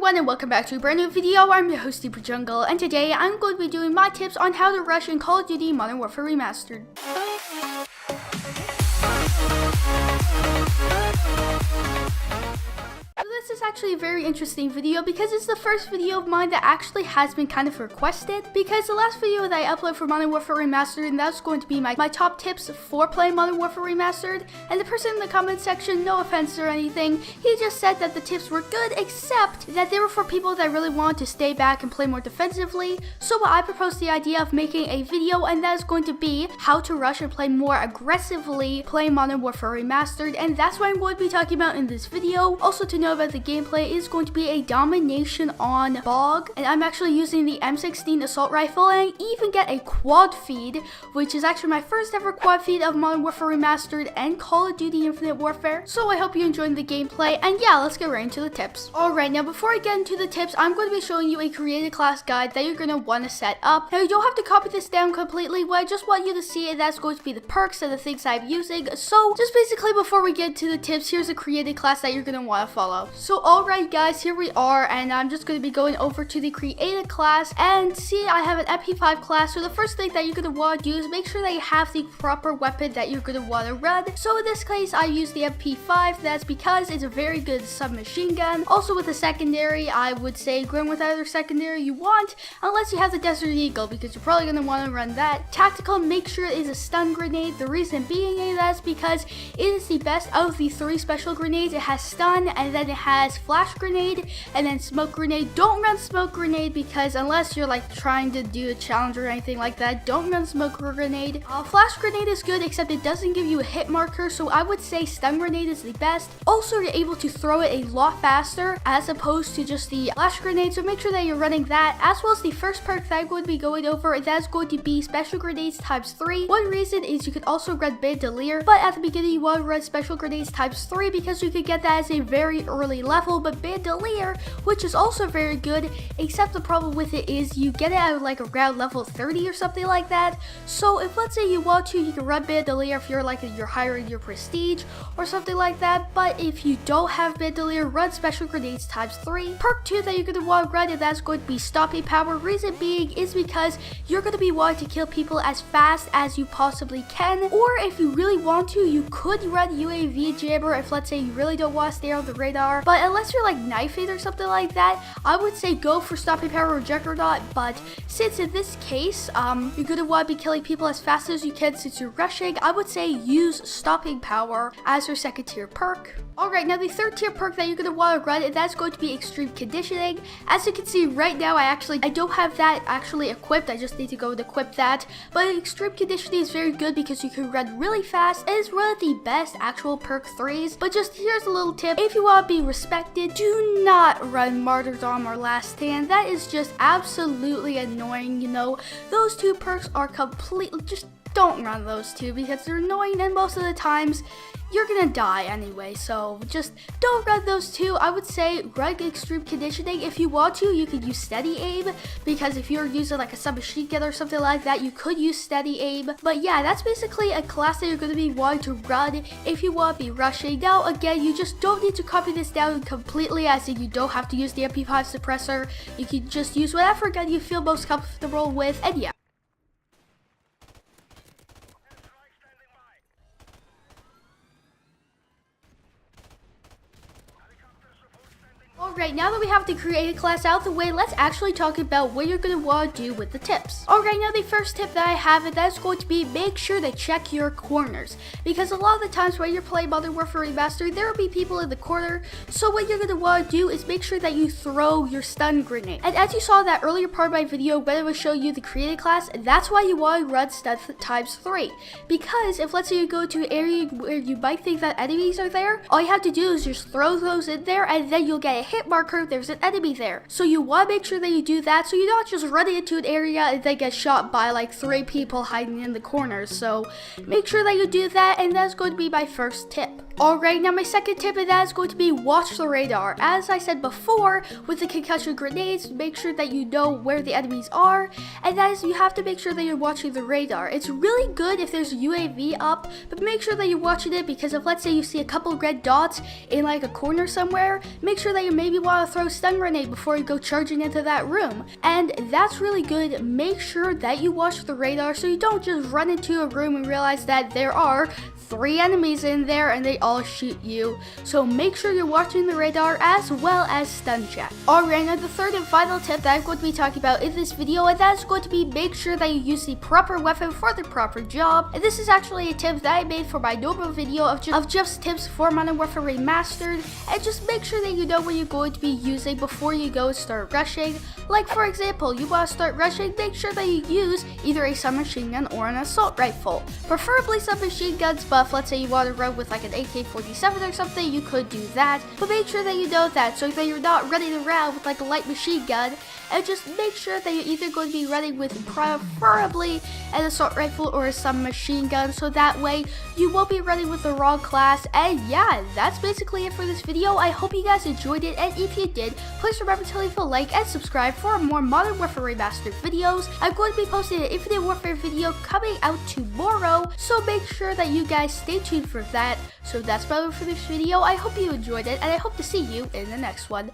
everyone and welcome back to a brand new video. I'm your host Super Jungle, and today I'm going to be doing my tips on how to rush in Call of Duty Modern Warfare Remastered. This is actually a very interesting video because it's the first video of mine that actually has been kind of requested, because the last video that I uploaded for Modern Warfare Remastered, and that's going to be my top tips for playing Modern Warfare Remastered, and the person in the comment section, no offense or anything, he just said that the tips were good except that they were for people that really wanted to stay back and play more defensively. So I proposed the idea of making a video, and that is going to be how to rush and play more aggressively playing Modern Warfare Remastered, and that's what I'm going to be talking about in this video. Also, to know about the gameplay is going to be a domination on Bog, and I'm actually using the M16 assault rifle, and I even get a quad feed, which is actually my first ever quad feed of Modern Warfare Remastered and Call of Duty Infinite Warfare. So I hope you enjoyed the gameplay, and yeah, let's get right into the tips. Alright, now before I get into the tips, I'm going to be showing you a created class guide that you're going to want to set up. Now you don't have to copy this down completely, but I just want you to see it. That's going to be the perks and the things I'm using. So just basically before we get to the tips, here's a created class that you're going to want to follow. So alright guys, here we are, and I'm just going to be going over to the created class, and see I have an ep.5 class. So the first thing that you're going to want to do is make sure that you have the proper weapon that you're going to want to run. So in this case I use the ep.5, that's because it's a very good submachine gun. Also with the secondary, I would say run with either secondary you want, unless you have the Desert Eagle, because you're probably going to want to run that. Tactical, make sure it is a stun grenade. The reason being is that's because it is the best out of the 3 special grenades. It has stun, and then it has flash grenade, and then smoke grenade. Don't run smoke grenade, because unless you're like trying to do a challenge or anything like that, don't run smoke grenade. Flash grenade is good, except it doesn't give you a hit marker, so I would say stun grenade is the best. Also, you're able to throw it a lot faster as opposed to just the flash grenade, so make sure that you're running that, as well as the first perk that I'm going to be going over. That's going to be special grenades ×3. One reason is you could also run bandolier, but at the beginning you want to run special grenades ×3 because you could get that as a very early level. But bandolier, which is also very good, except the problem with it is you get it at like around level 30 or something like that. So if let's say you want to, you can run bandolier if you're higher in your prestige or something like that. But if you don't have bandolier, run special grenades ×3. Perk 2 that you're going to want to run, and that's going to be stopping power. Reason being is because you're going to be wanting to kill people as fast as you possibly can, or if you really want to, you could run UAV jammer if let's say you really don't want to stay on the radar. But unless you're like knifing or something like that, I would say go for stopping power or juggernaut. But since in this case you're going to want to be killing people as fast as you can since you're rushing, I would say use stopping power as your second tier perk. Alright, now the third tier perk that you're going to want to run, and that's going to be extreme conditioning. As you can see right now, I don't have that actually equipped. I just need to go and equip that. But extreme conditioning is very good because you can run really fast, and it's one of the best actual perk 3s. But just here's a little tip: if you want to be respected, do not run martyrdom or last stand. That is just absolutely annoying. You know, those 2 perks are completely, just don't run those 2 because they're annoying, and most of the times you're gonna die anyway, so just don't run those 2. I would say run extreme conditioning. If you want to, you could use steady aim, because if you're using like a submachine gun or something like that, you could use steady aim. But yeah, that's basically a class that you're gonna be wanting to run if you want to be rushing. Now again, you just don't need to copy this down completely, as in you don't have to use the MP5 suppressor. You can just use whatever gun you feel most comfortable with, and yeah. Alright, now that we have the created class out of the way, let's actually talk about what you're going to want to do with the tips. Alright, now the first tip that I have, and that's going to be make sure to check your corners, because a lot of the times when you're playing Modern Warfare Remastered, there will be people in the corner. So what you're going to want to do is make sure that you throw your stun grenade. And as you saw in that earlier part of my video when I was showing you the created class, that's why you want to run stun ×3, because if let's say you go to an area where you might think that enemies are there, all you have to do is just throw those in there, and then you'll get a hit marker, there's an enemy there. So you want to make sure that you do that, so you're not just running into an area and then get shot by like 3 people hiding in the corners. So make sure that you do that, and that's going to be my first tip. Alright, now my second tip, and that is going to be watch the radar. As I said before, with the concussion grenades, make sure that you know where the enemies are, and that is, you have to make sure that you're watching the radar. It's really good if there's a UAV up, but make sure that you're watching it, because if, let's say, you see a couple red dots in like a corner somewhere, make sure that you maybe want to throw a stun grenade before you go charging into that room. And that's really good. Make sure that you watch the radar so you don't just run into a room and realize that there are 3 enemies in there and they all shoot you. So make sure you're watching the radar as well as stun check. Alright, now the third and final tip that I'm going to be talking about in this video, and that is going to be make sure that you use the proper weapon for the proper job. And this is actually a tip that I made for my normal video of just tips for Modern Warfare Remastered, and just make sure that you know what you're going to be using before you go and start rushing. Like for example, you want to start rushing, make sure that you use either a submachine gun or an assault rifle. Preferably submachine guns, but if let's say you want to run with like an AK-47 or something, you could do that. But make sure that you know that so that you're not running around with like a light machine gun. And just make sure that you're either going to be running with preferably an assault rifle or a submachine gun, so that way you won't be running with the wrong class. And yeah, that's basically it for this video. I hope you guys enjoyed it, and if you did, please remember to leave a like and subscribe for more Modern Warfare Remastered videos. I'm going to be posting an Infinite Warfare video coming out tomorrow, so make sure that you guys stay tuned for that. So that's about it for this video. I hope you enjoyed it, and I hope to see you in the next one.